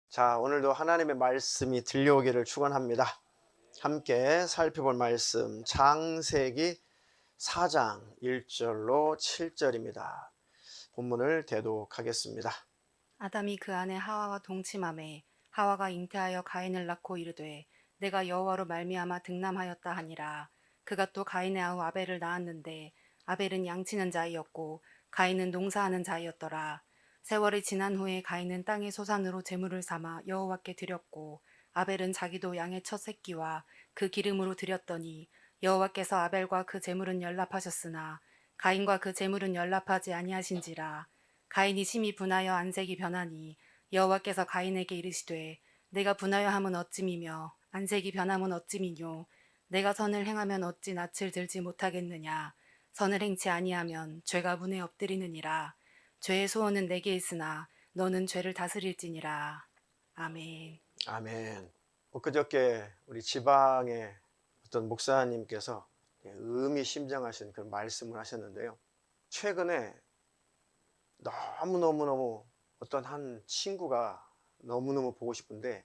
자, 오늘도 하나님의 말씀이 들려오기를 축원합니다. 함께 살펴볼 말씀 창세기 4장 1절로 7절입니다. 본문을 대독하겠습니다. 아담이 그 아내 하와와 동침하매 하와가 잉태하여 가인을 낳고 이르되 내가 여호와로 말미암아 득남하였다 하니라. 그가 또 가인의 아우 아벨을 낳았는데 아벨은 양치는 자이었고 가인은 농사하는 자이었더라. 세월이 지난 후에 가인은 땅의 소산으로 제물을 삼아 여호와께 드렸고 아벨은 자기도 양의 첫 새끼와 그 기름으로 드렸더니 여호와께서 아벨과 그 제물은 연락하셨으나 가인과 그 제물은 연락하지 아니하신지라. 가인이 심히 분하여 안색이 변하니 여호와께서 가인에게 이르시되 내가 분하여 함은 어찌미며 안색이 변함은 어찌미뇨. 내가 선을 행하면 어찌 낯을 들지 못하겠느냐. 선을 행치 아니하면 죄가 문에 엎드리느니라. 죄의 소원은 내게 있으나 너는 죄를 다스릴지니라. 아멘. 아멘. 그저께 우리 지방의 어떤 목사님께서 의미심장하신 그런 말씀을 하셨는데요. 최근에 너무너무 어떤 한 친구가 너무너무 보고 싶은데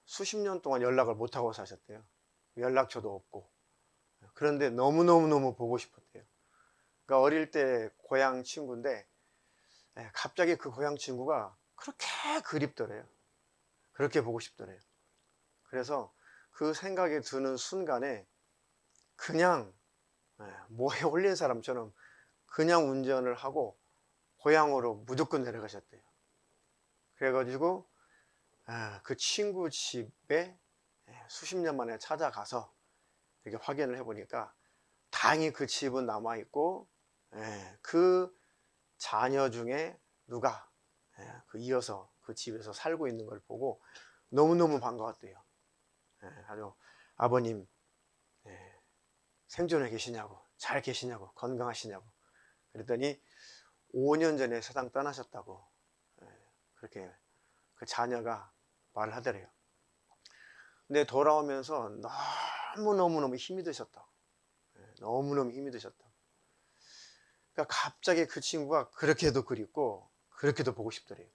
수십 년 동안 연락을 못하고 사셨대요. 연락처도 없고. 그런데 너무너무 보고 싶었대요. 그러니까 어릴 때 고향 친구인데 갑자기 그 고향 친구가 그렇게 그립더래요. 그렇게 보고 싶더래요. 그래서 그 생각이 드는 순간에 그냥 모에 홀린 사람처럼 그냥 운전을 하고 고향으로 무조건 내려가셨대요. 그래가지고 그 친구 집에 수십 년 만에 찾아가서 이렇게 확인을 해보니까 다행히 그 집은 남아있고 그 자녀 중에 누가 이어서 그 집에서 살고 있는 걸 보고 너무너무 반가웠대요. 아주 아버님 생존해 계시냐고, 잘 계시냐고, 건강하시냐고. 그랬더니 5년 전에 세상 떠나셨다고 그렇게 그 자녀가 말을 하더래요. 근데 돌아오면서 너무너무 힘이 드셨다고. 너무너무 힘이 드셨다고. 그러니까 갑자기 그 친구가 그렇게도 그립고 그렇게도 보고 싶더래요.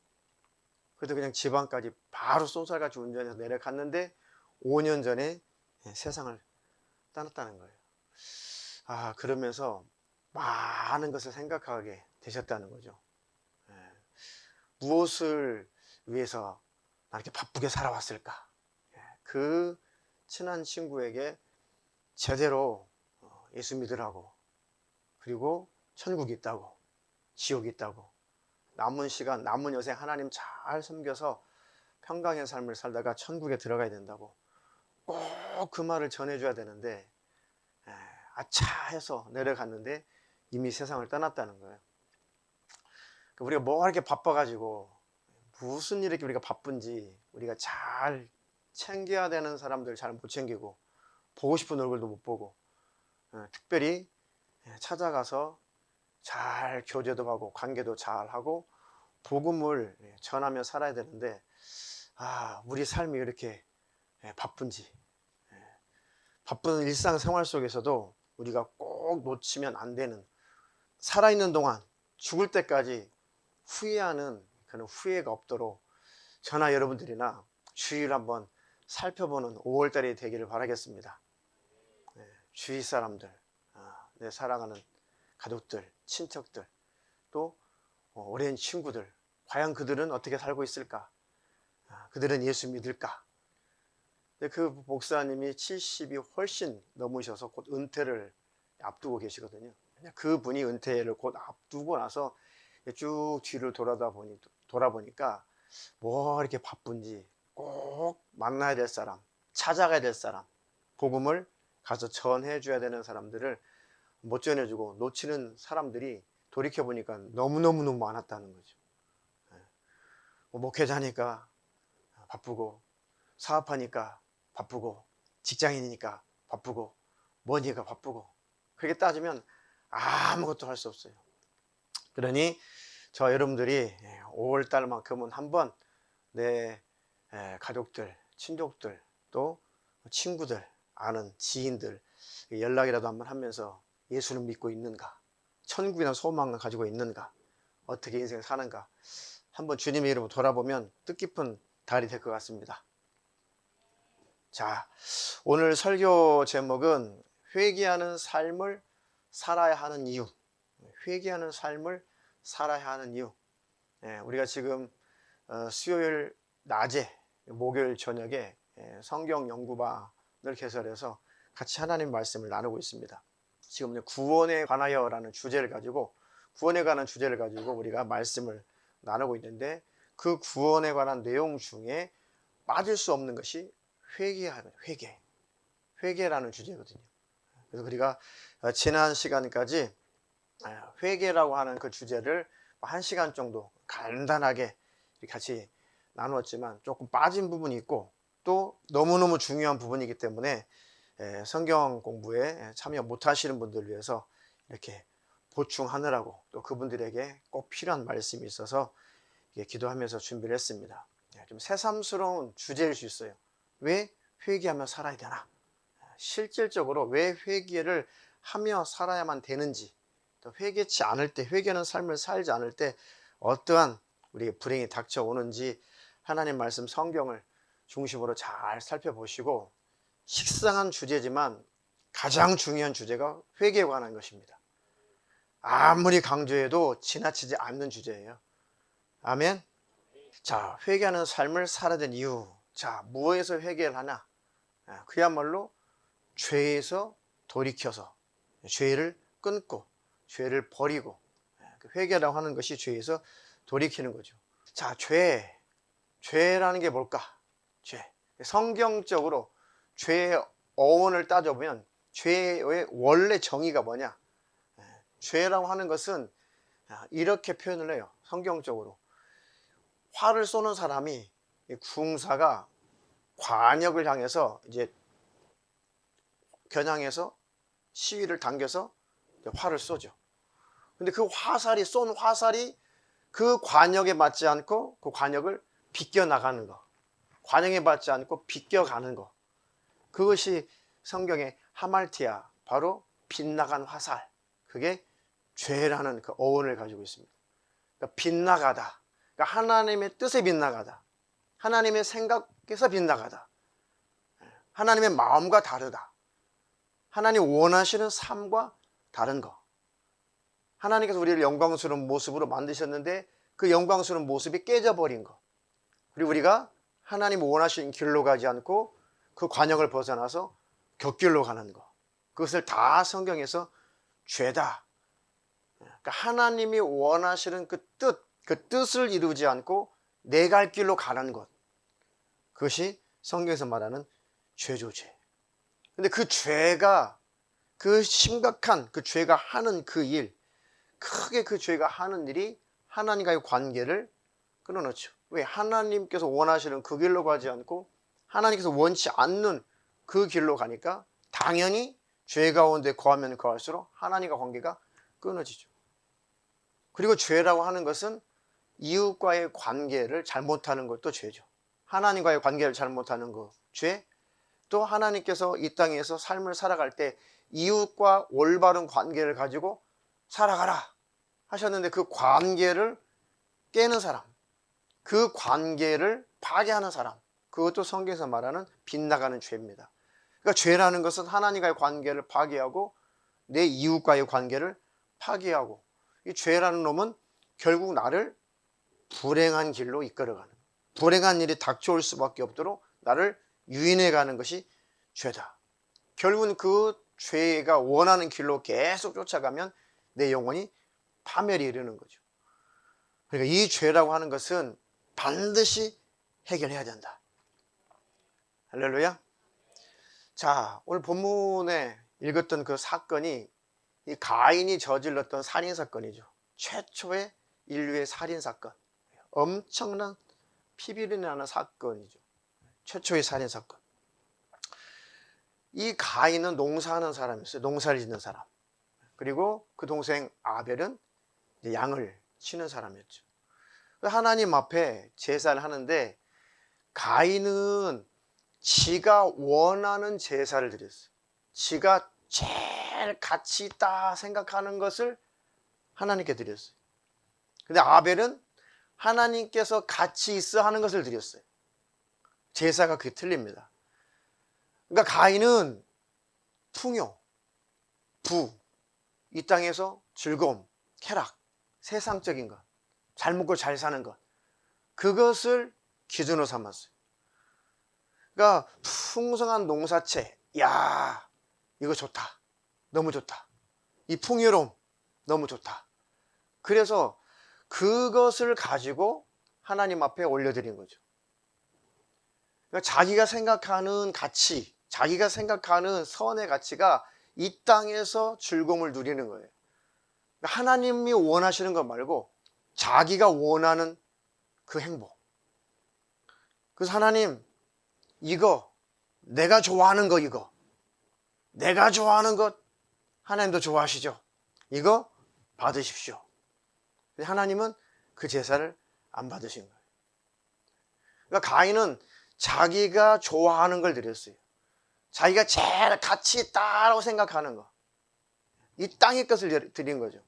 그래도 그냥 지방까지 바로 쏜살같이 운전해서 내려갔는데 5년 전에 세상을 떠났다는 거예요. 그러면서 많은 것을 생각하게 되셨다는 거죠. 무엇을 위해서 나 이렇게 바쁘게 살아왔을까? 그 친한 친구에게 제대로 예수 믿으라고, 그리고 천국이 있다고, 지옥이 있다고, 남은 시간, 남은 여생 하나님 잘 섬겨서 평강의 삶을 살다가 천국에 들어가야 된다고 꼭 그 말을 전해줘야 되는데 아차 해서 내려갔는데 이미 세상을 떠났다는 거예요. 우리가 뭐 이렇게 바빠가지고 무슨 일에 이렇게 우리가 바쁜지 우리가 잘 챙겨야 되는 사람들 잘 못 챙기고 보고 싶은 얼굴도 못 보고 특별히 찾아가서 잘 교제도 하고 관계도 잘 하고 복음을 전하며 살아야 되는데 우리 삶이 이렇게 바쁜지, 바쁜 일상생활 속에서도 우리가 꼭 놓치면 안 되는, 살아있는 동안 죽을 때까지 후회하는 그런 후회가 없도록 저나 여러분들이나 주의를 한번 살펴보는 5월달이 되기를 바라겠습니다. 주위 사람들, 내 사랑하는 가족들, 친척들, 또 오랜 친구들, 과연 그들은 어떻게 살고 있을까? 그들은 예수 믿을까? 그 목사님이 70이 훨씬 넘으셔서 곧 은퇴를 앞두고 계시거든요. 그분이 은퇴를 곧 앞두고 나서 쭉 뒤를 돌아보니까 뭐 이렇게 바쁜지 꼭 만나야 될 사람, 찾아가야 될 사람, 복음을 가서 전해줘야 되는 사람들을 못 전해주고 놓치는 사람들이 돌이켜보니까 너무너무 많았다는 거죠. 목회자니까 바쁘고, 사업하니까 바쁘고, 직장인이니까 바쁘고, 뭐니까 바쁘고, 그렇게 따지면 아무것도 할 수 없어요. 그러니 저 여러분들이 5월달만큼은 한번 내 가족들, 친족들, 또 친구들, 아는 지인들 연락이라도 한번 하면서 예수를 믿고 있는가? 천국이나 소망을 가지고 있는가? 어떻게 인생 사는가? 한번 주님의 이름으로 돌아보면 뜻깊은 달이 될 것 같습니다. 자, 오늘 설교 제목은 회개하는 삶을 살아야 하는 이유. 회개하는 삶을 살아야 하는 이유. 우리가 지금 수요일 낮에, 목요일 저녁에 성경 연구반을 개설해서 같이 하나님 말씀을 나누고 있습니다. 지금 구원에 관하여라는 주제를 가지고 우리가 말씀을 나누고 있는데, 그 구원에 관한 내용 중에 빠질 수 없는 것이 회개라는 주제거든요. 그래서 우리가 지난 시간까지 회개라고 하는 그 주제를 1시간 정도 간단하게 같이 나누었지만, 조금 빠진 부분이 있고 또 너무너무 중요한 부분이기 때문에 성경 공부에 참여 못하시는 분들을 위해서 이렇게 보충하느라고, 또 그분들에게 꼭 필요한 말씀이 있어서 기도하면서 준비를 했습니다. 좀 새삼스러운 주제일 수 있어요. 왜 회개하며 살아야 되나? 실질적으로 왜 회개를 하며 살아야만 되는지, 또 회개치 않을 때, 회개하는 삶을 살지 않을 때 어떠한 우리에게 불행이 닥쳐오는지 하나님 말씀 성경을 중심으로 잘 살펴보시고, 식상한 주제지만 가장 중요한 주제가 회개에 관한 것입니다. 아무리 강조해도 지나치지 않는 주제예요. 아멘. 자, 회개하는 삶을 살아야 되는 이유. 자, 무엇에서 회개를 하냐? 그야말로 죄에서 돌이켜서 죄를 끊고 죄를 버리고, 회개라고 하는 것이 죄에서 돌이키는 거죠. 자, 죄라는 게 뭘까? 죄. 성경적으로 죄의 어원을 따져보면 죄의 원래 정의가 뭐냐? 죄라고 하는 것은 이렇게 표현을 해요. 성경적으로 활을 쏘는 사람이, 궁사가 관역을 향해서 이제 겨냥해서 시위를 당겨서 활을 쏘죠. 근데 그 쏜 화살이 그 관역에 맞지 않고 그 관역을 비껴나가는 거, 관역에 맞지 않고 비껴가는 거, 그것이 성경의 하말티아, 바로 빗나간 화살, 그게 죄라는 그 어원을 가지고 있습니다. 그러니까 빗나가다, 그러니까 하나님의 뜻에 빗나가다, 하나님의 생각에서 빗나가다, 하나님의 마음과 다르다, 하나님 원하시는 삶과 다른 거. 하나님께서 우리를 영광스러운 모습으로 만드셨는데 그 영광스러운 모습이 깨져버린 거, 그리고 우리가 하나님 원하시는 길로 가지 않고 그 관역을 벗어나서 곁길로 가는 거, 그것을 다 성경에서 죄다. 그러니까 하나님이 원하시는 그 뜻을 이루지 않고 내 갈 길로 가는 것, 그것이 성경에서 말하는 죄죠, 죄. 근데 그 죄가, 그 심각한 그 죄가 하는 그 일, 크게 그 죄가 하는 일이 하나님과의 관계를 끊어놓죠. 왜? 하나님께서 원하시는 그 길로 가지 않고 하나님께서 원치 않는 그 길로 가니까 당연히 죄 가운데 거하면 거할수록 하나님과 관계가 끊어지죠. 그리고 죄라고 하는 것은 이웃과의 관계를 잘못하는 것도 죄죠. 하나님과의 관계를 잘못하는 거 죄, 또 하나님께서 이 땅에서 삶을 살아갈 때 이웃과 올바른 관계를 가지고 살아가라 하셨는데 그 관계를 깨는 사람, 그 관계를 파괴하는 사람, 그것도 성경에서 말하는 빗나가는 죄입니다. 그러니까 죄라는 것은 하나님과의 관계를 파괴하고 내 이웃과의 관계를 파괴하고, 이 죄라는 놈은 결국 나를 불행한 길로 이끌어가는, 불행한 일이 닥쳐올 수밖에 없도록 나를 유인해 가는 것이 죄다. 결국은 그 죄가 원하는 길로 계속 쫓아가면 내 영혼이 파멸이 이르는 거죠. 그러니까 이 죄라고 하는 것은 반드시 해결해야 된다. 할렐루야. 자, 오늘 본문에 읽었던 그 사건이 이 가인이 저질렀던 살인사건이죠. 최초의 인류의 살인사건, 엄청난 피비린내 나는 사건이죠. 최초의 살인사건. 이 가인은 농사하는 사람이었어요. 농사를 짓는 사람. 그리고 그 동생 아벨은 양을 치는 사람이었죠. 하나님 앞에 제사를 하는데 가인은 지가 원하는 제사를 드렸어요. 지가 제일 가치 있다 생각하는 것을 하나님께 드렸어요. 근데 아벨은 하나님께서 가치 있어 하는 것을 드렸어요. 제사가 그게 틀립니다. 그러니까 가인은 풍요, 이 땅에서 즐거움, 쾌락, 세상적인 것, 잘 먹고 잘 사는 것, 그것을 기준으로 삼았어요. 그러니까 풍성한 농사채, 야, 이거 좋다, 너무 좋다. 이 풍요로움 너무 좋다. 그래서 그것을 가지고 하나님 앞에 올려드린 거죠. 그러니까 자기가 생각하는 가치, 자기가 생각하는 선의 가치가 이 땅에서 즐거움을 누리는 거예요. 그러니까 하나님이 원하시는 것 말고 자기가 원하는 그 행복. 그래서 하나님, 이거 내가 좋아하는 거, 이거 내가 좋아하는 것 하나님도 좋아하시죠? 이거 받으십시오. 하나님은 그 제사를 안 받으신 거예요. 그러니까 가인은 자기가 좋아하는 걸 드렸어요. 자기가 제일 가치 있다고 생각하는 거, 이 땅의 것을 드린 거죠.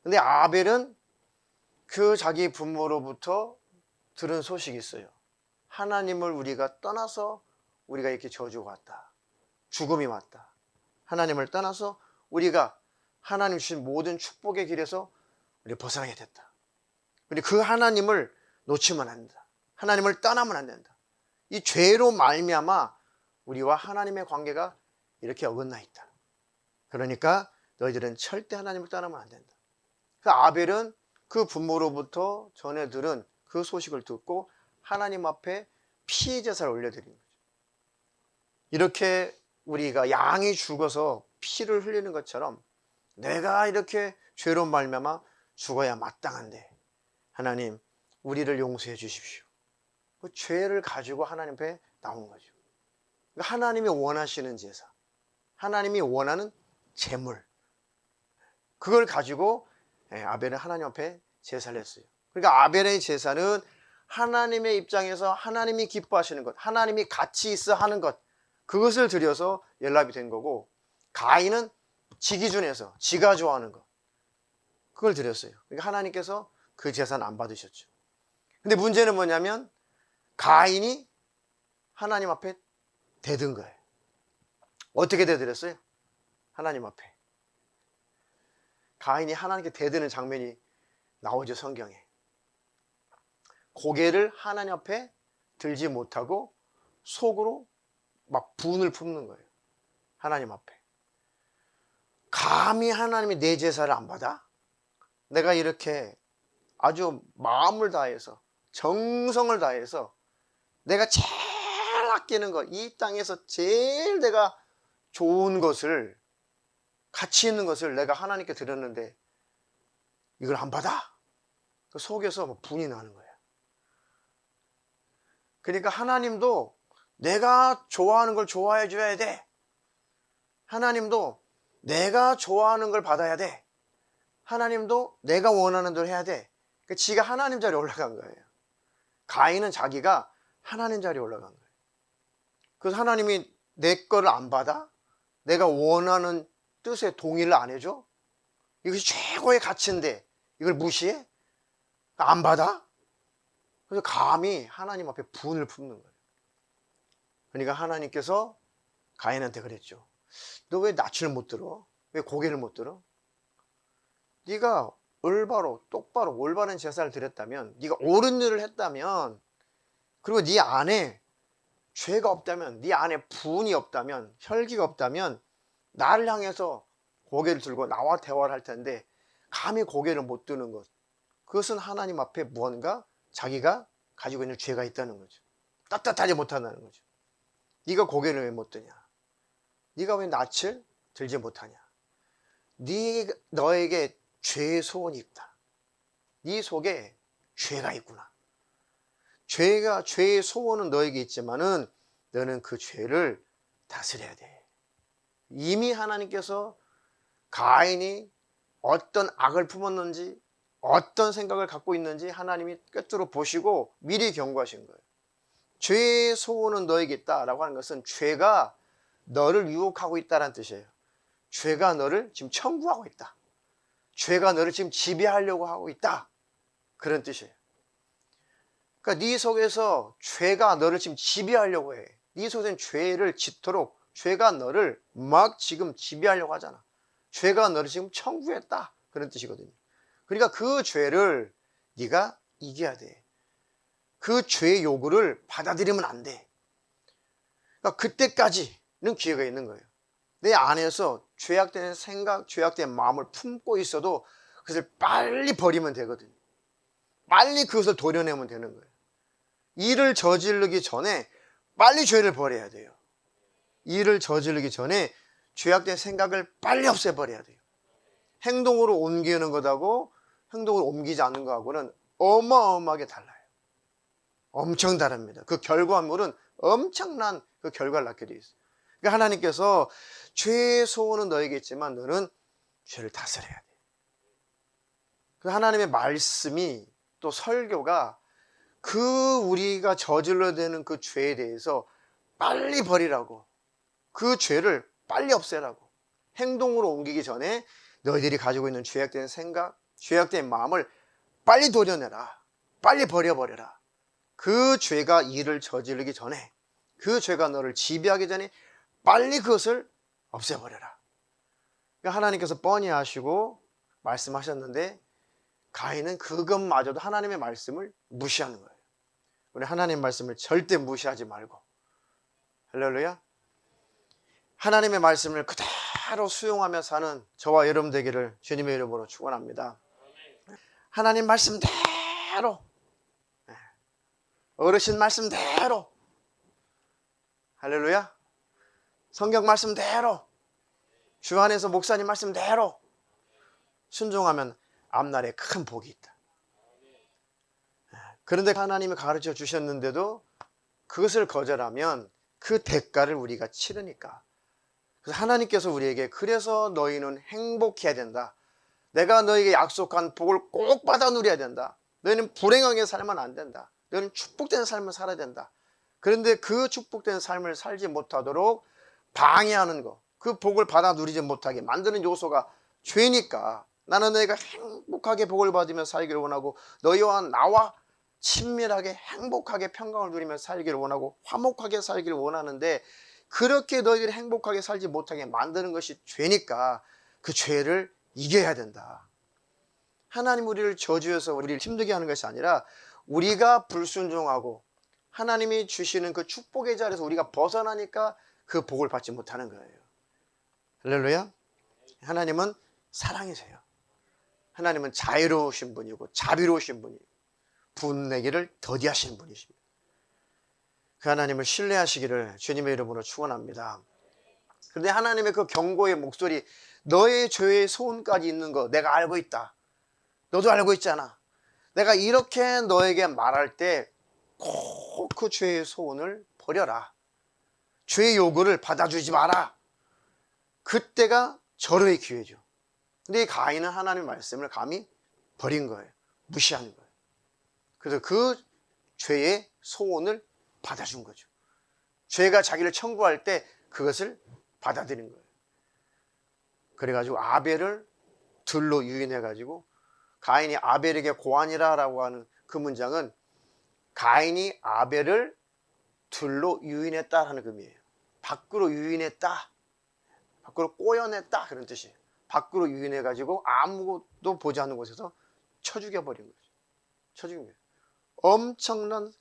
근데 아벨은 그 자기 부모로부터 들은 소식이 있어요. 하나님을 우리가 떠나서 우리가 이렇게 저주가 왔다, 죽음이 왔다. 하나님을 떠나서 우리가 하나님 주신 모든 축복의 길에서 우리 벗어나게 됐다. 우리 그 하나님을 놓치면 안 된다. 하나님을 떠나면 안 된다. 이 죄로 말미암아 우리와 하나님의 관계가 이렇게 어긋나 있다. 그러니까 너희들은 절대 하나님을 떠나면 안 된다. 그 아벨은 그 부모로부터 전해 들은 그 소식을 듣고 하나님 앞에 피의 제사를 올려드린 거죠. 이렇게 우리가 양이 죽어서 피를 흘리는 것처럼 내가 이렇게 죄로 말미암아 죽어야 마땅한데 하나님, 우리를 용서해 주십시오. 그 죄를 가지고 하나님 앞에 나온 거죠. 그러니까 하나님이 원하시는 제사, 하나님이 원하는 제물, 그걸 가지고 아벨은 하나님 앞에 제사를 했어요. 그러니까 아벨의 제사는 하나님의 입장에서 하나님이 기뻐하시는 것, 하나님이 가치 있어 하는 것, 그것을 드려서 연락이 된 거고, 가인은 지 기준에서 지가 좋아하는 것, 그걸 드렸어요. 그러니까 하나님께서 그 제사는 안 받으셨죠. 근데 문제는 뭐냐면 가인이 하나님 앞에 대든 거예요. 어떻게 대드렸어요? 하나님 앞에. 가인이 하나님께 대드는 장면이 나오죠, 성경에. 고개를 하나님 앞에 들지 못하고 속으로 막 분을 품는 거예요. 하나님 앞에. 감히 하나님이 내 제사를 안 받아? 내가 이렇게 아주 마음을 다해서, 정성을 다해서 내가 제일 아끼는 것, 이 땅에서 제일 내가 좋은 것을, 가치 있는 것을 내가 하나님께 드렸는데 이걸 안 받아? 그 속에서 막 분이 나는 거예요. 그러니까 하나님도 내가 좋아하는 걸 좋아해 줘야 돼. 하나님도 내가 좋아하는 걸 받아야 돼. 하나님도 내가 원하는 대로 해야 돼. 그러니까 지가 하나님 자리에 올라간 거예요. 가인은 자기가 하나님 자리에 올라간 거예요. 그래서 하나님이 내 거를 안 받아? 내가 원하는 뜻에 동의를 안 해줘? 이것이 최고의 가치인데 이걸 무시해? 안 받아? 그래서 감히 하나님 앞에 분을 품는 거예요. 그러니까 하나님께서 가인한테 그랬죠. 너 왜 낯을 못 들어? 왜 고개를 못 들어? 네가 올바로 똑바로 올바른 제사를 드렸다면, 네가 옳은 일을 했다면, 그리고 네 안에 죄가 없다면, 네 안에 분이 없다면, 혈기가 없다면 나를 향해서 고개를 들고 나와 대화를 할 텐데 감히 고개를 못 드는 것, 그것은 하나님 앞에 무언가 자기가 가지고 있는 죄가 있다는 거죠. 떳떳하지 못한다는 거죠. 네가 고개를 왜 못 드냐? 네가 왜 낯을 들지 못하냐? 너에게 죄의 소원이 있다. 네 속에 죄가 있구나. 죄의 소원은 너에게 있지만은 너는 그 죄를 다스려야 돼. 이미 하나님께서 가인이 어떤 악을 품었는지, 어떤 생각을 갖고 있는지 하나님이 꿰뚫어 보시고 미리 경고하신 거예요. 죄의 소원은 너에게 있다라고 하는 것은 죄가 너를 유혹하고 있다는 뜻이에요. 죄가 너를 지금 청구하고 있다. 죄가 너를 지금 지배하려고 하고 있다. 그런 뜻이에요. 그러니까 네 속에서 죄가 너를 지금 지배하려고 해. 네 속에는 죄를 짓도록 죄가 너를 막 지금 지배하려고 하잖아. 죄가 너를 지금 청구했다. 그런 뜻이거든요. 그러니까 그 죄를 네가 이겨야 돼. 그 죄의 요구를 받아들이면 안 돼. 그러니까 그때까지는 기회가 있는 거예요. 내 안에서 죄악된 생각, 죄악된 마음을 품고 있어도 그것을 빨리 버리면 되거든요. 빨리 그것을 도려내면 되는 거예요. 일을 저지르기 전에 빨리 죄를 버려야 돼요. 일을 저지르기 전에 죄악된 생각을 빨리 없애버려야 돼요. 행동으로 옮기는 것하고 행동으로 옮기지 않는 것하고는 어마어마하게 달라요. 엄청 다릅니다. 그 결과물은 엄청난 그 결과를 낳게 되어 있어요. 그러니까 하나님께서 죄의 소원은 너에게 있지만 너는 죄를 다스려야 돼. 그 하나님의 말씀이 또 설교가 그 우리가 저질러야 되는 그 죄에 대해서 빨리 버리라고, 그 죄를 빨리 없애라고, 행동으로 옮기기 전에 너희들이 가지고 있는 죄악된 생각, 죄악된 마음을 빨리 도려내라. 빨리 버려버려라. 그 죄가 일을 저지르기 전에, 그 죄가 너를 지배하기 전에 빨리 그것을 없애버려라. 그러니까 하나님께서 뻔히 하시고 말씀하셨는데 가인은 그것마저도 하나님의 말씀을 무시하는 거예요. 우리 하나님의 말씀을 절대 무시하지 말고, 할렐루야, 하나님의 말씀을 그대로 수용하며 사는 저와 여러분 되기를 주님의 이름으로 축원합니다. 하나님 말씀대로, 어르신 말씀대로, 할렐루야, 성경 말씀대로, 주 안에서 목사님 말씀대로 순종하면 앞날에 큰 복이 있다. 그런데 하나님이 가르쳐 주셨는데도 그것을 거절하면 그 대가를 우리가 치르니까. 그래서 하나님께서 우리에게 그래서 너희는 행복해야 된다. 내가 너에게 약속한 복을 꼭 받아 누려야 된다. 너희는 불행하게 살면 안 된다. 너희는 축복된 삶을 살아야 된다. 그런데 그 축복된 삶을 살지 못하도록 방해하는 것, 그 복을 받아 누리지 못하게 만드는 요소가 죄니까 나는 너희가 행복하게 복을 받으며 살기를 원하고 너희와 나와 친밀하게 행복하게 평강을 누리며 살기를 원하고 화목하게 살기를 원하는데 그렇게 너희들이 행복하게 살지 못하게 만드는 것이 죄니까 그 죄를 이겨야 된다. 하나님 우리를 저주해서 우리를 힘들게 하는 것이 아니라 우리가 불순종하고 하나님이 주시는 그 축복의 자리에서 우리가 벗어나니까 그 복을 받지 못하는 거예요. 할렐루야. 하나님은 사랑이세요. 하나님은 자유로우신 분이고 자비로우신 분이고 분내기를 더디하시는 분이십니다. 그 하나님을 신뢰하시기를 주님의 이름으로 축원합니다. 그런데 하나님의 그 경고의 목소리, 너의 죄의 소원까지 있는 거 내가 알고 있다. 너도 알고 있잖아. 내가 이렇게 너에게 말할 때 꼭 그 죄의 소원을 버려라. 죄의 요구를 받아주지 마라. 그때가 절호의 기회죠. 근데 이 가인은 하나님의 말씀을 감히 버린 거예요. 무시한 거예요. 그래서 그 죄의 소원을 받아준 거죠. 죄가 자기를 청구할 때 그것을 받아들인 거예요. 그래가지고 아벨을 들로 유인해가지고 가인이 아벨에게 고하니라 라고 하는 그 문장은 가인이 아벨을 들로 유인했다라는 의미예요. 밖으로 유인했다, 밖으로 꼬여냈다 그런 뜻이에요. 밖으로 유인해가지고 아무것도 보지 않는 곳에서 쳐 죽여버린 거죠. 쳐 죽인 거예요. 엄청난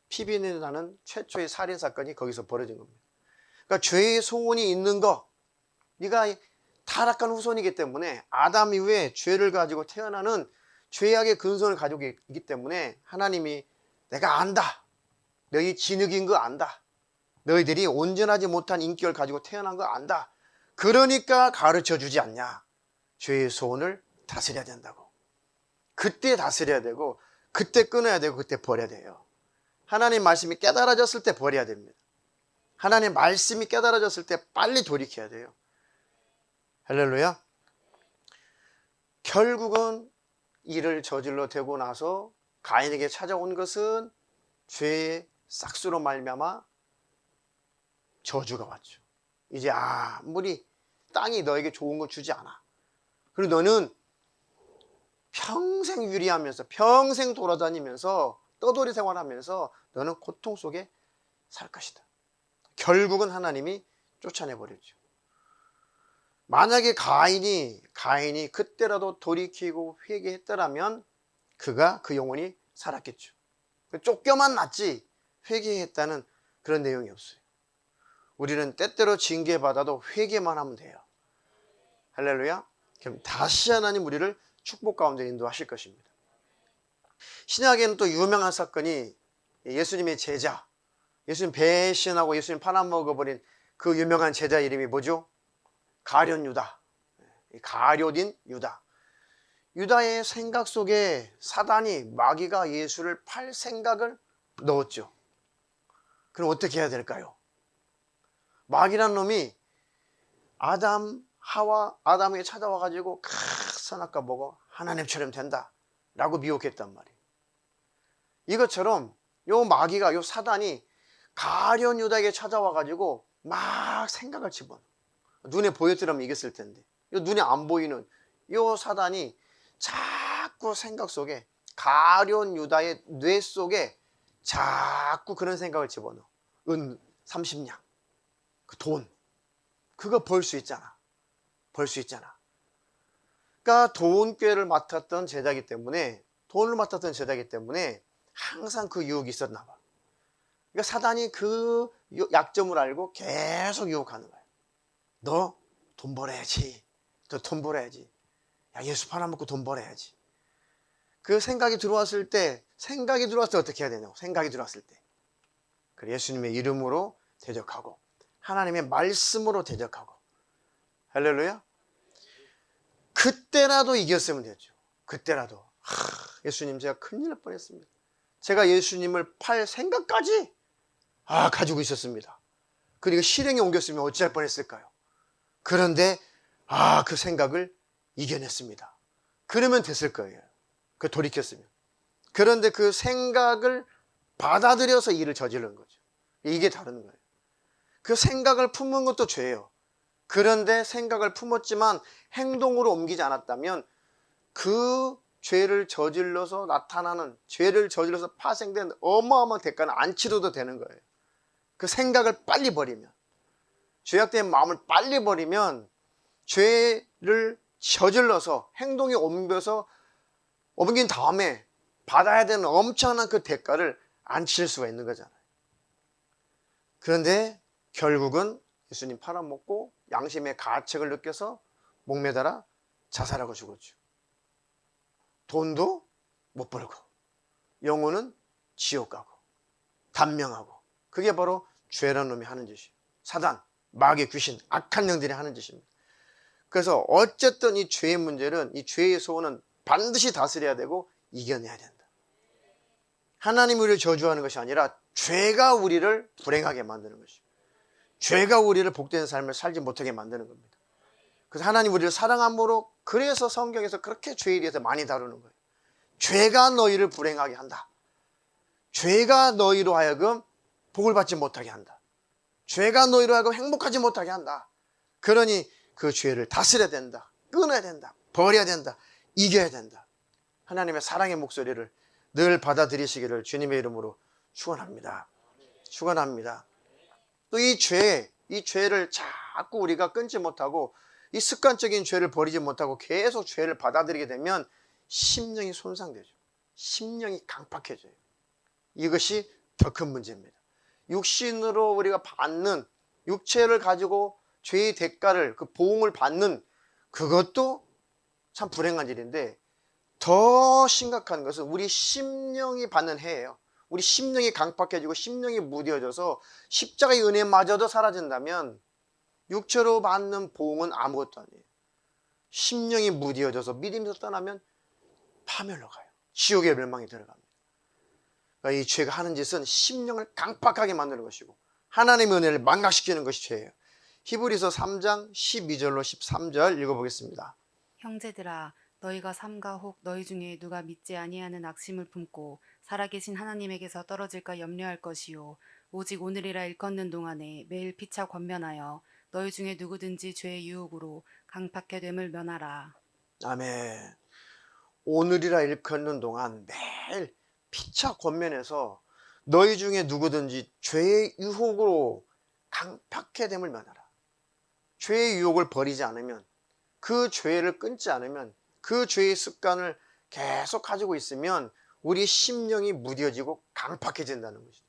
피비린내 나는 최초의 살인사건이 거기서 벌어진 겁니다. 그러니까 죄의 소원이 있는 거, 네가 타락한 후손이기 때문에 아담 이후에 죄를 가지고 태어나는 죄악의 근성을 가지고 있기 때문에 하나님이 내가 안다. 너희 진흙인 거 안다. 너희들이 온전하지 못한 인격을 가지고 태어난 거 안다. 그러니까 가르쳐주지 않냐. 죄의 소원을 다스려야 된다고. 그때 다스려야 되고 그때 끊어야 되고 그때 버려야 돼요. 하나님 말씀이 깨달아졌을 때 버려야 됩니다. 하나님 말씀이 깨달아졌을 때 빨리 돌이켜야 돼요. 할렐루야. 결국은 일을 저질러 대고 나서 가인에게 찾아온 것은 죄의 싹수로 말미암아 저주가 왔죠. 이제 아무리 땅이 너에게 좋은 걸 주지 않아. 그리고 너는 평생 유리하면서 평생 돌아다니면서 떠돌이 생활하면서 너는 고통 속에 살 것이다. 결국은 하나님이 쫓아내버리죠. 만약에 가인이 그때라도 돌이키고 회개했더라면 그가 그 영혼이 살았겠죠. 쫓겨만 났지 회개했다는 그런 내용이 없어요. 우리는 때때로 징계받아도 회개만 하면 돼요. 할렐루야. 그럼 다시 하나님 우리를 축복 가운데 인도하실 것입니다. 신약에는 또 유명한 사건이 예수님의 제자, 예수님 배신하고 예수님 팔아먹어버린 그 유명한 제자 이름이 뭐죠? 가룟 유다. 가룟인 유다. 유다의 생각 속에 사단이, 마귀가 예수를 팔 생각을 넣었죠. 그럼 어떻게 해야 될까요? 마귀란 놈이 아담에게 찾아와가지고 선악과 먹어 하나님처럼 된다 라고 미혹했단 말이에요. 이것처럼 요 마귀가, 요 사단이 가룟 유다에게 찾아와가지고 막 생각을 집어넣어. 눈에 보였더라면 이겼을 텐데 요 눈에 안 보이는 요 사단이 자꾸 생각 속에, 가룟 유다의 뇌 속에 자꾸 그런 생각을 집어넣어. 은 30냥, 그 돈, 그거 벌 수 있잖아. 벌 수 있잖아. 그러니까 돈꾀를 맡았던 제자이기 때문에, 돈을 맡았던 제자이기 때문에 항상 그 유혹이 있었나 봐. 그러니까 사단이 그 약점을 알고 계속 유혹하는 거야. 너 돈 벌어야지. 너 돈 벌어야지. 야, 예수 팔아먹고 돈 벌어야지. 그 생각이 들어왔을 때 어떻게 해야 되냐고. 생각이 들어왔을 때 그래, 예수님의 이름으로 대적하고 하나님의 말씀으로 대적하고. 할렐루야. 그때라도 이겼으면 되죠. 그때라도. 예수님, 제가 큰일 날 뻔했습니다. 제가 예수님을 팔 생각까지 가지고 있었습니다. 그리고 실행에 옮겼으면 어찌할 뻔했을까요? 그런데 그 생각을 이겨냈습니다. 그러면 됐을 거예요. 그 돌이켰으면. 그런데 그 생각을 받아들여서 일을 저지른 거죠. 이게 다른 거예요. 그 생각을 품은 것도 죄예요. 그런데 생각을 품었지만 행동으로 옮기지 않았다면 그 죄를 저질러서 나타나는, 죄를 저질러서 파생된 어마어마한 대가는 안 치러도 되는 거예요. 그 생각을 빨리 버리면, 죄악된 마음을 빨리 버리면 죄를 저질러서 행동에 옮긴 다음에 받아야 되는 엄청난 그 대가를 안 치를 수가 있는 거잖아요. 그런데 결국은 예수님 팔아먹고 양심의 가책을 느껴서 목매달아 자살하고 죽었죠. 돈도 못 벌고 영혼은 지옥 가고 단명하고. 그게 바로 죄라는 놈이 하는 짓이에요. 사단, 마귀, 귀신, 악한 영들이 하는 짓입니다. 그래서 어쨌든 이 죄의 문제는, 이 죄의 소원은 반드시 다스려야 되고 이겨내야 된다. 하나님이 우리를 저주하는 것이 아니라 죄가 우리를 불행하게 만드는 것이고 죄가 우리를 복된 삶을 살지 못하게 만드는 겁니다. 그래서 하나님 우리를 사랑함으로, 그래서 성경에서 그렇게 죄에 대해서 많이 다루는 거예요. 죄가 너희를 불행하게 한다. 죄가 너희로 하여금 복을 받지 못하게 한다. 죄가 너희로 하여금 행복하지 못하게 한다. 그러니 그 죄를 다스려야 된다. 끊어야 된다. 버려야 된다. 이겨야 된다. 하나님의 사랑의 목소리를 늘 받아들이시기를 주님의 이름으로 축원합니다. 축원합니다. 또 이 죄를 자꾸 우리가 끊지 못하고, 이 습관적인 죄를 버리지 못하고 계속 죄를 받아들이게 되면 심령이 손상되죠. 심령이 강팍해져요. 이것이 더 큰 문제입니다. 육신으로 우리가 받는, 육체를 가지고 죄의 대가를, 그 보응을 받는, 그것도 참 불행한 일인데, 더 심각한 것은 우리 심령이 받는 해예요. 우리 심령이 강팍해지고 심령이 무뎌져서 십자가의 은혜마저도 사라진다면 육체로 받는 보응은 아무것도 아니에요. 심령이 무뎌져서 믿음에서 떠나면 파멸로 가요. 지옥의 멸망에 들어갑니다. 그러니까 이 죄가 하는 짓은 심령을 강팍하게 만드는 것이고 하나님의 은혜를 망각시키는 것이 죄예요. 히브리서 3장 12절로 13절 읽어보겠습니다. 형제들아, 너희가 삼가 혹 너희 중에 누가 믿지 아니하는 악심을 품고 살아계신 하나님에게서 떨어질까 염려할 것이요, 오직 오늘이라 일컫는 동안에 매일 피차 권면하여 너희 중에 누구든지 죄의 유혹으로 강팍해 됨을 면하라. 아멘. 오늘이라 일컫는 동안 매일 피차 권면해서 너희 중에 누구든지 죄의 유혹으로 강팍해 됨을 면하라. 죄의 유혹을 버리지 않으면, 그 죄를 끊지 않으면, 그 죄의 습관을 계속 가지고 있으면 우리 심령이 무뎌지고 강팍해진다는 것이죠.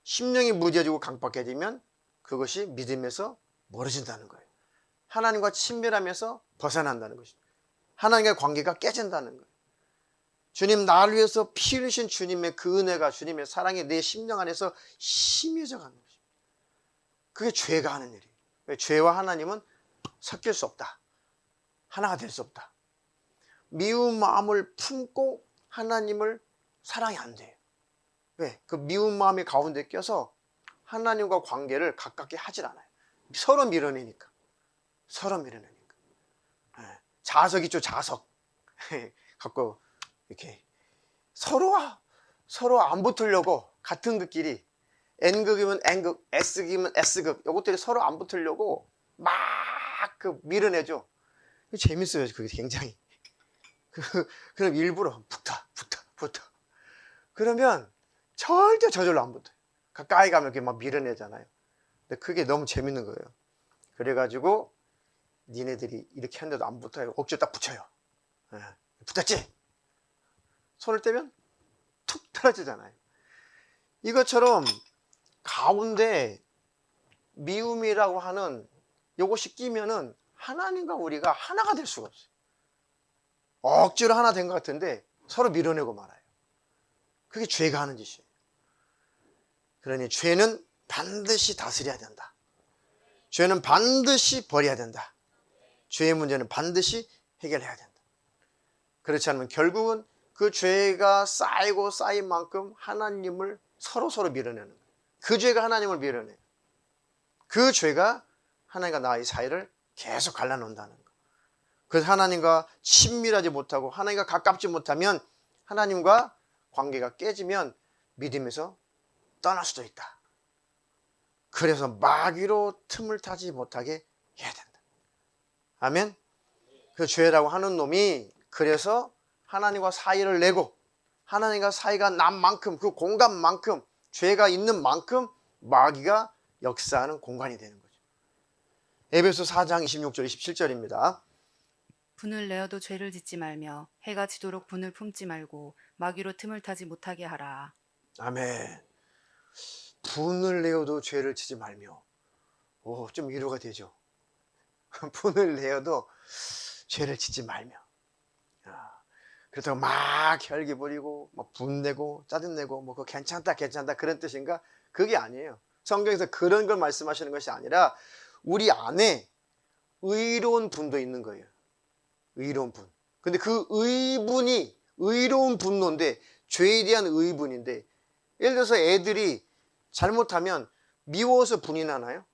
심령이 무뎌지고 강팍해지면 그것이 믿음에서 멀어진다는 거예요. 하나님과 친밀함에서 벗어난다는 것이죠. 하나님과의 관계가 깨진다는 거예요. 주님, 나를 위해서 피 흘리신 주님의 그 은혜가, 주님의 사랑이 내 심령 안에서 심해져 가는 것입니다. 그게 죄가 하는 일이에요. 왜? 죄와 하나님은 섞일 수 없다. 하나가 될 수 없다. 미운 마음을 품고 하나님을 사랑이 안 돼요. 왜? 그 미운 마음이 가운데 껴서 하나님과 관계를 가깝게 하질 않아요. 서로 밀어내니까. 서로 밀어내니까. 자석 있죠, 자석. 갖고 이렇게 서로 안 붙으려고, 같은 극끼리 N극이면 N극, S극이면 S극, 이것들이 서로 안 붙으려고 막 그 밀어내죠. 재밌어요, 그게 굉장히. 그럼 일부러 붙어. 그러면 절대 저절로 안 붙어요. 가까이 가면 이렇게 막 밀어내잖아요. 근데 그게 너무 재밌는 거예요. 그래가지고 니네들이 이렇게 하는데도 안 붙어요. 억지로 딱 붙여요. 붙었지? 손을 떼면 툭 떨어지잖아요. 이것처럼 가운데 미움이라고 하는 요것이 끼면은 하나님과 우리가 하나가 될 수가 없어요. 억지로 하나 된 것 같은데 서로 밀어내고 말아요. 그게 죄가 하는 짓이에요. 그러니 죄는 반드시 다스려야 된다. 죄는 반드시 버려야 된다. 죄의 문제는 반드시 해결해야 된다. 그렇지 않으면 결국은 그 죄가 쌓이고 쌓인 만큼 하나님을 서로 밀어내는 거예요. 그 죄가 하나님을 밀어내요. 그 죄가 하나님과 나의 사이를 계속 갈라놓는다는 거예요. 그래서 하나님과 친밀하지 못하고 하나님과 가깝지 못하면 하나님과 관계가 깨지면 믿음에서 떠날 수도 있다. 그래서 마귀로 틈을 타지 못하게 해야 된다. 아멘. 그 죄라고 하는 놈이 그래서 하나님과 사이를 내고 하나님과 사이가 난 만큼, 그 공간만큼, 죄가 있는 만큼 마귀가 역사하는 공간이 되는 거죠. 에베소 4장 26절 27절입니다. 분을 내어도 죄를 짓지 말며 해가 지도록 분을 품지 말고 마귀로 틈을 타지 못하게 하라. 아멘. 분을 내어도 죄를 지지 말며. 좀 위로가 되죠. 분을 내어도 죄를 짓지 말며. 그렇다고 막 혈기 부리고 막 분내고 짜증내고 뭐 그거 괜찮다 그런 뜻인가? 그게 아니에요. 성경에서 그런 걸 말씀하시는 것이 아니라 우리 안에 의로운 분도 있는 거예요. 의로운 분. 근데 그 의분이 의로운 분노인데 죄에 대한 의분인데, 예를 들어서 애들이 잘못하면 미워서 분이 나나요?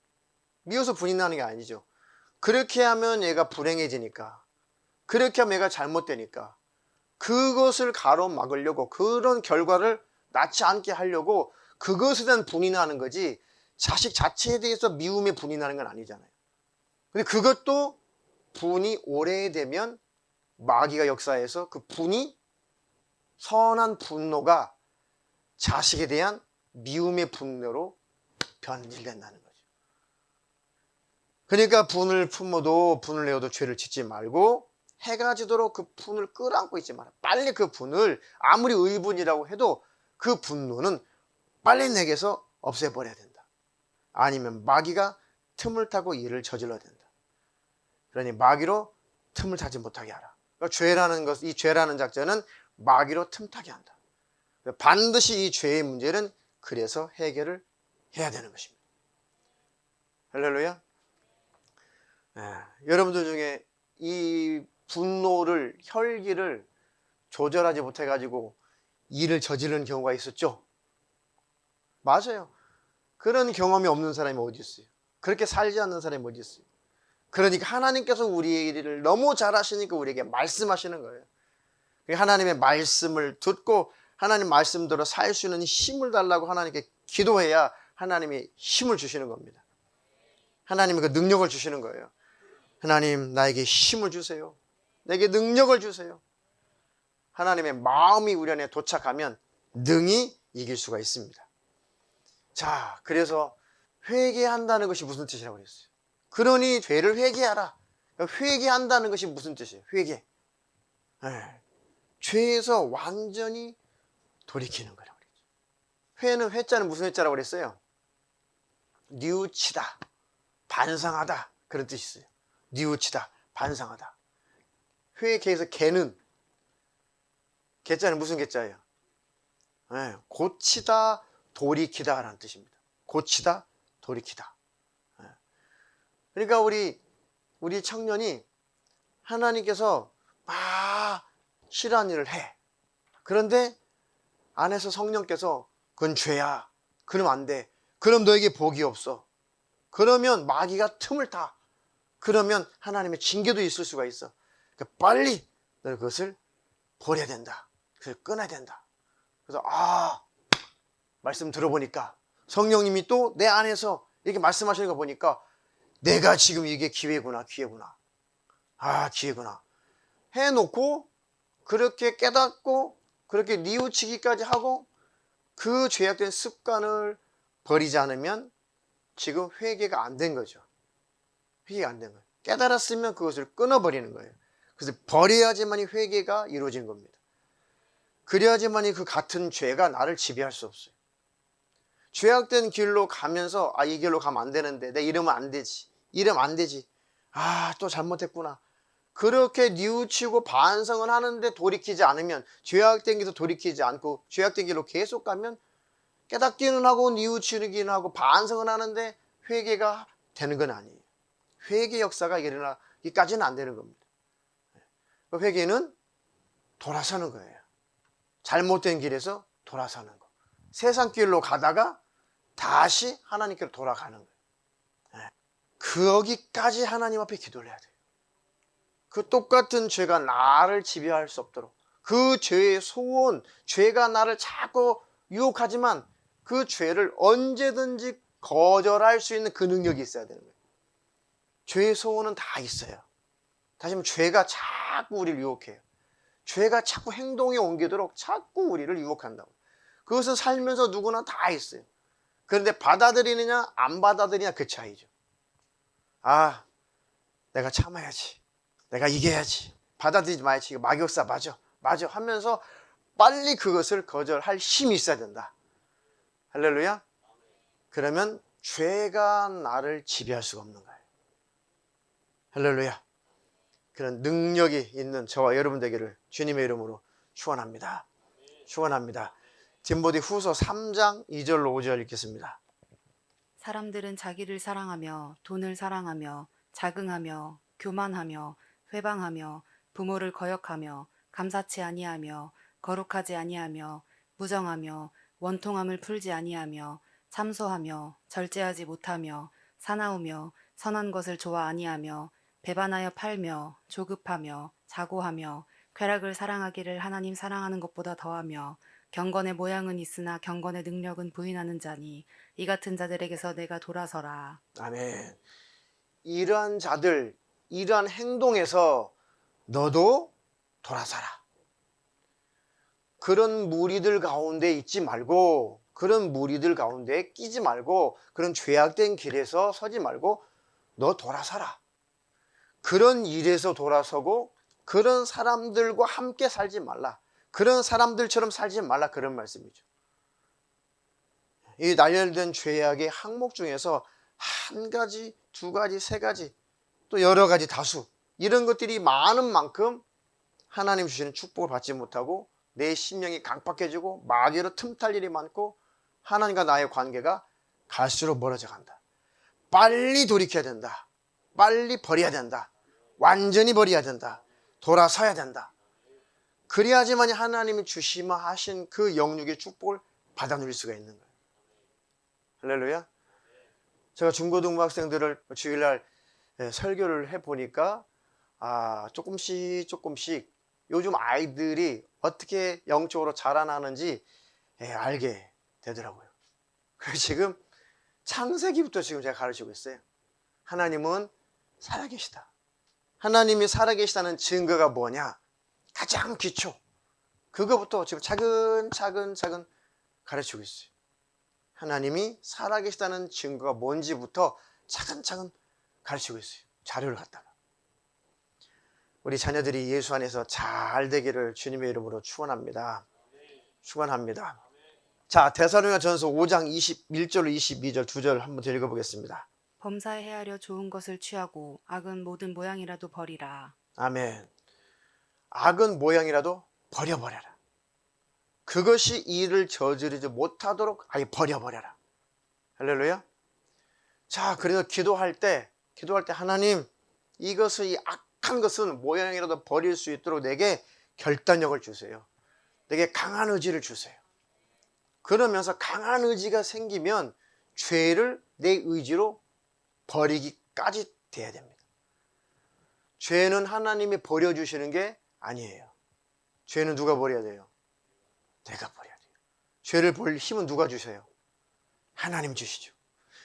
미워서 분이 나는 게 아니죠. 그렇게 하면 얘가 불행해지니까, 그렇게 하면 얘가 잘못되니까 그것을 가로막으려고, 그런 결과를 낳지 않게 하려고 그것에 대한 분이 나는 거지, 자식 자체에 대해서 미움에 분이 나는 건 아니잖아요. 근데 그것도 분이 오래되면 마귀가 역사해서 그 분이, 선한 분노가 자식에 대한 미움의 분노로 변질된다는 거죠. 그러니까 분을 품어도 분을 내어도 죄를 짓지 말고 해가 지도록 그 분을 끌어안고 있지 마라. 빨리 그 분을, 아무리 의분이라고 해도 그 분노는 빨리 내게서 없애버려야 된다. 아니면 마귀가 틈을 타고 일을 저질러야 된다. 그러니 마귀로 틈을 타지 못하게 하라. 그러니까 죄라는 것, 이 죄라는 작전은 마귀로 틈타게 한다. 반드시 이 죄의 문제는 그래서 해결을 해야 되는 것입니다. 할렐루야. 여러분들 중에 이 분노를, 혈기를 조절하지 못해가지고 일을 저지르는 경우가 있었죠? 맞아요. 그런 경험이 없는 사람이 어디 있어요? 그렇게 살지 않는 사람이 어디 있어요? 그러니까 하나님께서 우리의 일을 너무 잘 하시니까 우리에게 말씀하시는 거예요. 하나님의 말씀을 듣고 하나님 말씀대로 살 수 있는 힘을 달라고 하나님께 기도해야 하나님이 힘을 주시는 겁니다. 하나님이 그 능력을 주시는 거예요. 하나님, 나에게 힘을 주세요. 내게 능력을 주세요. 하나님의 마음이 우리 안에 도착하면 능히 이길 수가 있습니다. 자, 그래서 회개한다는 것이 무슨 뜻이라고 그랬어요? 그러니 죄를 회개하라. 회개한다는 것이 무슨 뜻이에요? 회개. 네. 죄에서 완전히 돌이키는 거라고 그랬죠. 회는 회자는 무슨 회자라고 그랬어요? 뉘우치다, 반성하다, 그런 뜻이 있어요. 뉘우치다, 반성하다. 회개에서 개는, 개자는 무슨 개자예요? 네. 고치다, 돌이키다 라는 뜻입니다. 고치다, 돌이키다. 네. 그러니까 우리 청년이 하나님께서 싫어하는 일을 해. 그런데 안에서 성령께서 그건 죄야. 그러면 안 돼. 그럼 너에게 복이 없어. 그러면 마귀가 틈을 타. 그러면 하나님의 징계도 있을 수가 있어. 그러니까 빨리 너 그것을 버려야 된다. 그래서 끊어야 된다. 그래서 말씀 들어보니까 성령님이 또 내 안에서 이렇게 말씀하시는 거 보니까 내가 지금 이게 기회구나. 기회구나. 해놓고 그렇게 깨닫고 그렇게 뉘우치기까지 하고 그 죄악된 습관을 버리지 않으면 지금 회개가 안 된 거죠. 회개가 안 된 거예요. 깨달았으면 그것을 끊어버리는 거예요. 그래서 버려야지만이 회개가 이루어진 겁니다. 그래야지만이 그 같은 죄가 나를 지배할 수 없어요. 죄악된 길로 가면서 이 길로 가면 안 되는데 내 이러면 안 되지. 이러면 안 되지. 또 잘못했구나. 그렇게 뉘우치고 반성을 하는데 돌이키지 않으면 죄악된 길도 돌이키지 않고 죄악된 길로 계속 가면 깨닫기는 하고 뉘우치기는 하고 반성을 하는데 회개가 되는 건 아니에요. 회개 역사가 일어나기까지는 안 되는 겁니다. 회개는 돌아서는 거예요. 잘못된 길에서 돌아서는 거. 세상 길로 가다가 다시 하나님께로 돌아가는 거예요. 거기까지 하나님 앞에 기도를 해야 돼요. 그 똑같은 죄가 나를 지배할 수 없도록 그 죄의 소원, 죄가 나를 자꾸 유혹하지만 그 죄를 언제든지 거절할 수 있는 그 능력이 있어야 되는 거예요. 죄의 소원은 다 있어요. 다시 말하면 죄가 자꾸 우리를 유혹해요. 죄가 자꾸 행동에 옮기도록 자꾸 우리를 유혹한다고. 그것은 살면서 누구나 다 있어요. 그런데 받아들이느냐 안 받아들이냐 그 차이죠. 내가 참아야지. 내가 이겨야지. 받아들이지 말지. 이거 마귀역사 맞아 하면서 빨리 그것을 거절할 힘이 있어야 된다. 할렐루야. 그러면 죄가 나를 지배할 수가 없는 거예요. 할렐루야. 그런 능력이 있는 저와 여러분 되기를 주님의 이름으로 축원합니다. 축원합니다. 디모데 후서 3장 2절로 5절 읽겠습니다. 사람들은 자기를 사랑하며 돈을 사랑하며 자긍하며 교만하며 회방하며 부모를 거역하며 감사치 아니하며 거룩하지 아니하며 무정하며 원통함을 풀지 아니하며 참소하며 절제하지 못하며 사나우며 선한 것을 좋아 아니하며 배반하여 팔며 조급하며 자고하며 쾌락을 사랑하기를 하나님 사랑하는 것보다 더하며 경건의 모양은 있으나 경건의 능력은 부인하는 자니 이 같은 자들에게서 내가 돌아서라. 아멘. 이러한 자들, 이러한 행동에서 너도 돌아서라. 그런 무리들 가운데 있지 말고, 그런 무리들 가운데 끼지 말고, 그런 죄악된 길에서 서지 말고 너 돌아서라. 그런 일에서 돌아서고 그런 사람들과 함께 살지 말라. 그런 사람들처럼 살지 말라. 그런 말씀이죠. 이 나열된 죄악의 항목 중에서 한 가지, 두 가지, 세 가지, 또 여러 가지 다수 이런 것들이 많은 만큼 하나님 주시는 축복을 받지 못하고 내 심령이 강팍해지고 마귀로 틈탈 일이 많고 하나님과 나의 관계가 갈수록 멀어져 간다. 빨리 돌이켜야 된다. 빨리 버려야 된다. 완전히 버려야 된다. 돌아서야 된다. 그래야지만 하나님이 주시마 하신 그 영육의 축복을 받아 누릴 수가 있는 거예요. 할렐루야. 제가 중고등부 학생들을 주일날 설교를 해보니까 조금씩 요즘 아이들이 어떻게 영적으로 자라나는지 알게 되더라고요. 그래서 지금 창세기부터 지금 제가 가르치고 있어요. 하나님은 살아계시다. 하나님이 살아계시다는 증거가 뭐냐? 가장 기초. 그거부터 지금 차근차근 가르치고 있어요. 하나님이 살아계시다는 증거가 뭔지부터 차근차근 가르치고 있어요. 자료를 갖다가. 우리 자녀들이 예수 안에서 잘 되기를 주님의 이름으로 축원합니다. 축원합니다. 자, 데살로니가전서 5장 21절 22절 두 절 한번 더 읽어보겠습니다. 범사에 헤아려 좋은 것을 취하고 악은 모든 모양이라도 버리라. 아멘. 악은 모양이라도 버려버려라. 그것이 일을 저지르지 못하도록 아예 버려버려라. 할렐루야. 자, 그래서 기도할 때 하나님, 이것을, 이 악한 것은 모양이라도 버릴 수 있도록 내게 결단력을 주세요. 내게 강한 의지를 주세요. 그러면서 강한 의지가 생기면 죄를 내 의지로 버리기까지 돼야 됩니다. 죄는 하나님이 버려주시는 게 아니에요. 죄는 누가 버려야 돼요? 내가 버려야 돼요. 죄를 버릴 힘은 누가 주세요? 하나님 주시죠.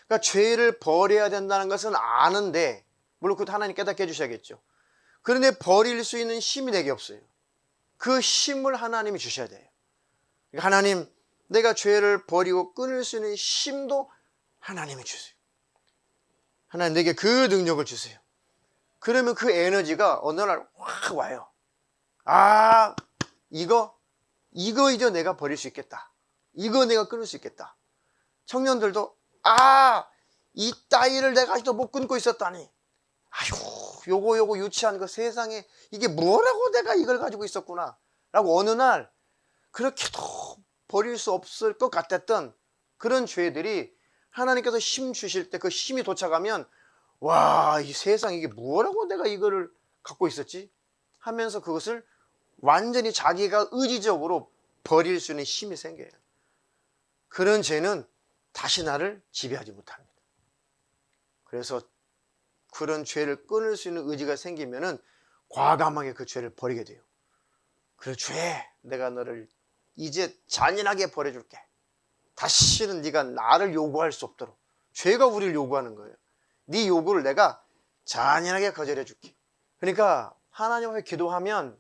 그러니까 죄를 버려야 된다는 것은 아는데, 물론 그것도 하나님 깨닫게 해주셔야겠죠. 그런데 버릴 수 있는 힘이 내게 없어요. 그 힘을 하나님이 주셔야 돼요. 그러니까 하나님, 내가 죄를 버리고 끊을 수 있는 힘도 하나님이 주세요. 하나님, 내게 그 능력을 주세요. 그러면 그 에너지가 어느 날 확 와요. 아, 이거 이제 내가 버릴 수 있겠다. 이거 내가 끊을 수 있겠다. 청년들도 이 따위를 내가 아직도 못 끊고 있었다니. 아휴, 요거 유치한 거 세상에 이게 뭐라고 내가 이걸 가지고 있었구나 라고 어느 날 그렇게도 버릴 수 없을 것 같았던 그런 죄들이 하나님께서 힘 주실 때 그 힘이 도착하면, 와, 이 세상 이게 뭐라고 내가 이거를 갖고 있었지 하면서 그것을 완전히 자기가 의지적으로 버릴 수 있는 힘이 생겨요. 그런 죄는 다시 나를 지배하지 못합니다. 그래서 그런 죄를 끊을 수 있는 의지가 생기면은 과감하게 그 죄를 버리게 돼요. 그래, 죄, 내가 너를 이제 잔인하게 버려줄게. 다시는 네가 나를 요구할 수 없도록. 죄가 우리를 요구하는 거예요. 네 요구를 내가 잔인하게 거절해줄게. 그러니까 하나님 앞에 기도하면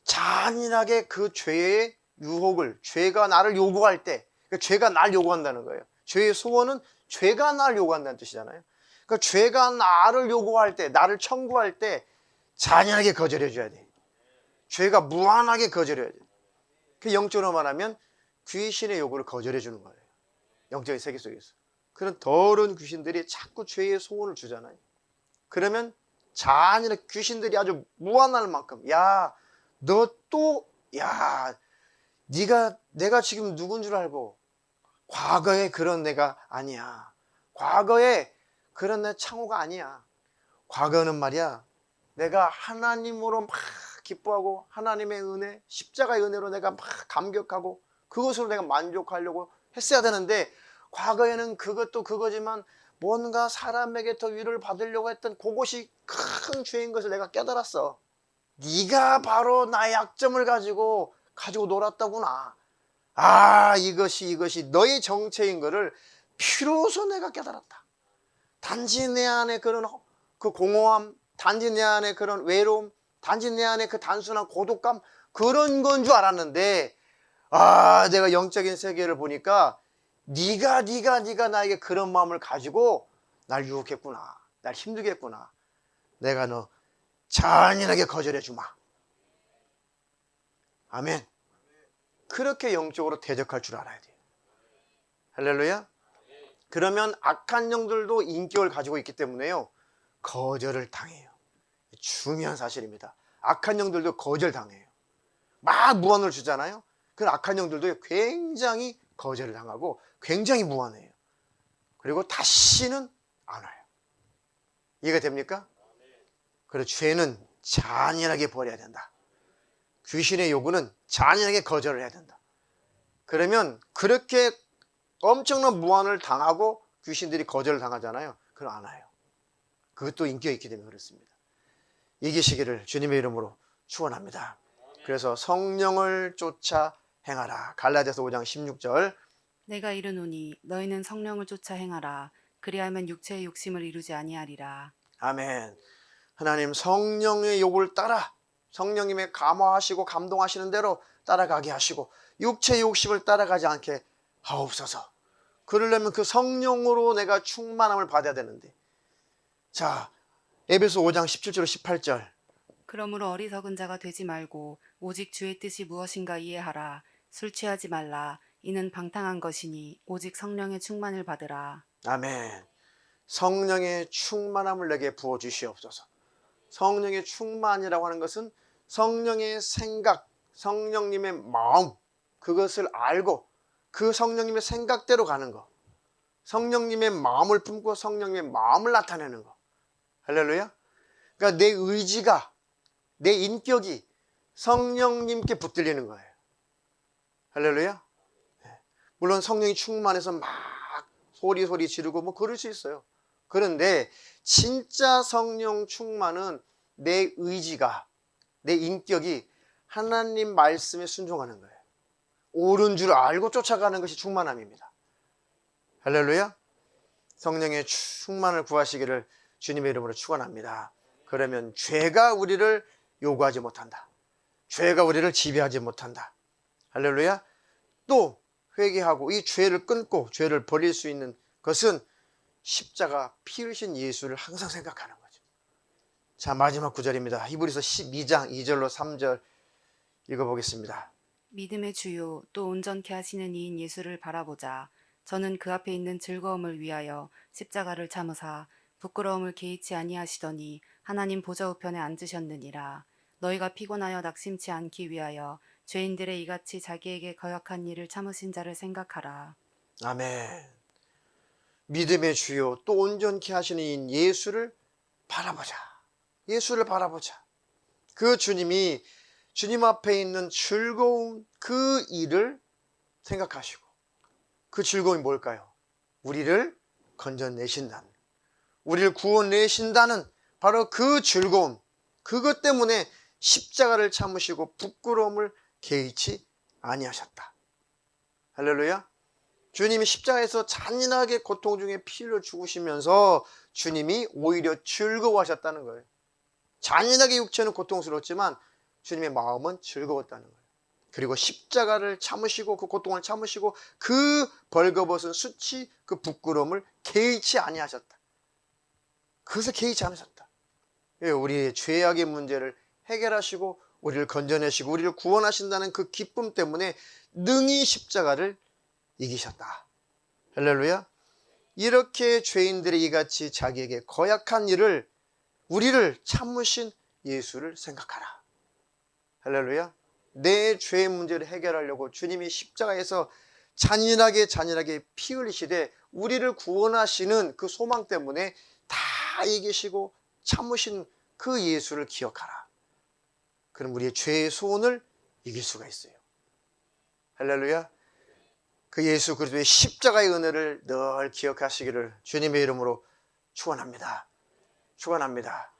잔인하게 그 죄의 유혹을, 죄가 나를 요구할 때, 그러니까 죄가 날 요구한다는 거예요. 죄의 소원은 죄가 나를 요구한다는 뜻이잖아요. 그러니까 죄가 나를 요구할 때, 나를 청구할 때 잔인하게 거절해줘야 돼. 죄가 무한하게 거절해야 돼. 그 영적으로 말하면 귀신의 요구를 거절해주는 거예요. 영적인 세계 속에서. 그런 더러운 귀신들이 자꾸 죄의 소원을 주잖아요. 그러면 잔인하게 귀신들이 아주 무한할 만큼, 야, 너 또, 야, 내가 지금 누군 줄 알고, 과거에 그런 내가 아니야. 과거에 그런 내 창호가 아니야. 과거는 말이야, 내가 하나님으로 막 기뻐하고 하나님의 은혜, 십자가의 은혜로 내가 막 감격하고 그것으로 내가 만족하려고 했어야 되는데, 과거에는 그것도 그거지만 뭔가 사람에게 더 위로를 받으려고 했던 그것이 큰 죄인 것을 내가 깨달았어. 네가 바로 나의 약점을 가지고 놀았다구나. 이것이 너의 정체인 것을 비로소 내가 깨달았다. 단지 내 안에 그런 그 공허함, 단지 내 안에 그런 외로움, 단지 내 안에 그 단순한 고독감, 그런 건 줄 알았는데, 내가 영적인 세계를 보니까 네가 나에게 그런 마음을 가지고 날 유혹했구나. 날 힘들게 했구나. 내가 너 잔인하게 거절해 주마. 아멘. 그렇게 영적으로 대적할 줄 알아야 돼요. 할렐루야. 그러면 악한 영들도 인격을 가지고 있기 때문에요, 거절을 당해요. 중요한 사실입니다. 악한 영들도 거절당해요. 막 무한을 주잖아요. 그 악한 영들도 굉장히 거절을 당하고 굉장히 무한해요. 그리고 다시는 안 와요. 이해가 됩니까? 그래서 죄는 잔인하게 버려야 된다. 귀신의 요구는 잔인하게 거절을 해야 된다. 그러면 그렇게 엄청난 무한을 당하고 귀신들이 거절을 당하잖아요. 그럼 안 와요. 그것도 인기가 있기 때문에 그렇습니다. 이기시기를 주님의 이름으로 축원합니다. 그래서 성령을 쫓아 행하라. 갈라디아서 5장 16절. 내가 이르노니 너희는 성령을 쫓아 행하라. 그리하면 육체의 욕심을 이루지 아니하리라. 아멘. 하나님 성령의 욕을 따라 성령님의 감화하시고 감동하시는 대로 따라가게 하시고 육체의 욕심을 따라가지 않게 하옵소서. 그러려면 그 성령으로 내가 충만함을 받아야 되는데, 자, 에베소 5장 17절 18절. 그러므로 어리석은 자가 되지 말고 오직 주의 뜻이 무엇인가 이해하라. 술 취하지 말라. 이는 방탕한 것이니 오직 성령의 충만을 받으라. 아멘. 성령의 충만함을 내게 부어 주시옵소서. 성령의 충만이라고 하는 것은 성령의 생각, 성령님의 마음, 그것을 알고 그 성령님의 생각대로 가는 것, 성령님의 마음을 품고 성령님의 마음을 나타내는 것. 할렐루야. 그러니까 내 의지가, 내 인격이 성령님께 붙들리는 거예요. 할렐루야. 물론 성령이 충만해서 막 소리 지르고 뭐 그럴 수 있어요. 그런데 진짜 성령 충만은 내 의지가, 내 인격이 하나님 말씀에 순종하는 거예요. 옳은 줄 알고 쫓아가는 것이 충만함입니다. 할렐루야. 성령의 충만을 구하시기를 주님의 이름으로 축원합니다. 그러면 죄가 우리를 요구하지 못한다. 죄가 우리를 지배하지 못한다. 할렐루야. 또 회개하고 이 죄를 끊고 죄를 버릴 수 있는 것은 십자가 피 흘리신 예수를 항상 생각하는 거죠. 자, 마지막 구절입니다. 히브리서 12장 2절로 3절 읽어보겠습니다. 믿음의 주요 또 온전케 하시는 이인 예수를 바라보자. 저는 그 앞에 있는 즐거움을 위하여 십자가를 참으사 부끄러움을 개의치 아니하시더니 하나님 보좌 우편에 앉으셨느니라. 너희가 피곤하여 낙심치 않기 위하여 죄인들의 이같이 자기에게 거역한 일을 참으신 자를 생각하라. 아멘. 믿음의 주요 또 온전케 하시는 이인 예수를 바라보자. 예수를 바라보자. 그 주님이 주님 앞에 있는 즐거운 그 일을 생각하시고, 그 즐거움이 뭘까요? 우리를 건져내신다는, 우리를 구원내신다는 바로 그 즐거움, 그것 때문에 십자가를 참으시고 부끄러움을 개의치 아니하셨다. 할렐루야. 주님이 십자가에서 잔인하게 고통 중에 피를 죽으시면서 주님이 오히려 즐거워하셨다는 거예요. 잔인하게 육체는 고통스러웠지만 주님의 마음은 즐거웠다는 거예요. 그리고 십자가를 참으시고 그 고통을 참으시고 그 벌거벗은 수치, 그 부끄러움을 개의치 아니하셨다. 그것을 개의치 않으셨다. 우리의 죄악의 문제를 해결하시고 우리를 건져내시고 우리를 구원하신다는 그 기쁨 때문에 능히 십자가를 이기셨다. 할렐루야. 이렇게 죄인들이 이같이 자기에게 거역한 일을, 우리를 참으신 예수를 생각하라. 할렐루야. 내 죄의 문제를 해결하려고 주님이 십자가에서 잔인하게 피 흘리시되 우리를 구원하시는 그 소망 때문에 다 이기시고 참으신 그 예수를 기억하라. 그럼 우리의 죄의 소원을 이길 수가 있어요. 할렐루야. 그 예수 그리스도의 십자가의 은혜를 늘 기억하시기를 주님의 이름으로 축원합니다. 축원합니다.